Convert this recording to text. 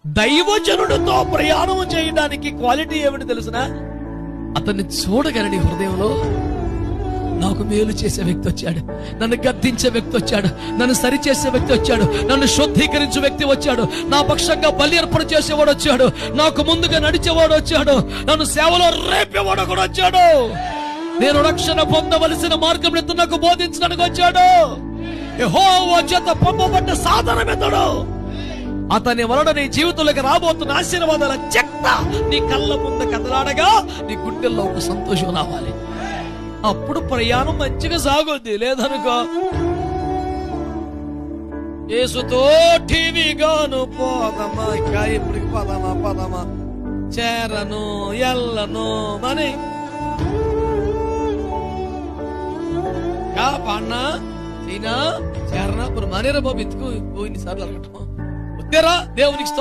దైవజనుడితో ప్రయాణం చేయడానికి క్వాలిటీ ఏమిటి తెలుసునా? అతన్ని చూడగలని హృదయంలో నాకు మేలు చేసే వ్యక్తి వచ్చాడు, నన్ను గద్దించే వ్యక్తి వచ్చాడు, నన్ను సరిచేసే వ్యక్తి వచ్చాడు, నన్ను శుద్ధీకరించే వ్యక్తి వచ్చాడు, నా పక్షంగా బలి అర్పణ చేసేవాడు వచ్చాడు, నాకు ముందుగా నడిచేవాడు వచ్చాడు, నన్ను సేవలో రేపేవాడు కూడా వచ్చాడు, నేను రక్షణ పొందవలసిన మార్గం నాకు బోధించడానికి వచ్చాడు. యెహోవా చేత పంపబడ్డ సాధనమితడు. అతని వలన నీ జీవితంలోకి రాబోతున్న ఆశీర్వాదాల చెత్త నీ కళ్ళ ముందు కదలాడగా నీ గుండెల్లో ఒక సంతోషం రావాలి. అప్పుడు ప్రయాణం మంచిగా సాగుద్ది. లేదనుకో యేసుతో టీవీగాను పోదమ్మా, ఇంకా ఇప్పటికి పదమా చేరను ఎల్లను మని పాడినా చైనా చేరనా ఇప్పుడు మానేరా బాబు, ఎత్తుకు ఇన్నిసార్లు అడగటం వద్దేరా దేవునికి.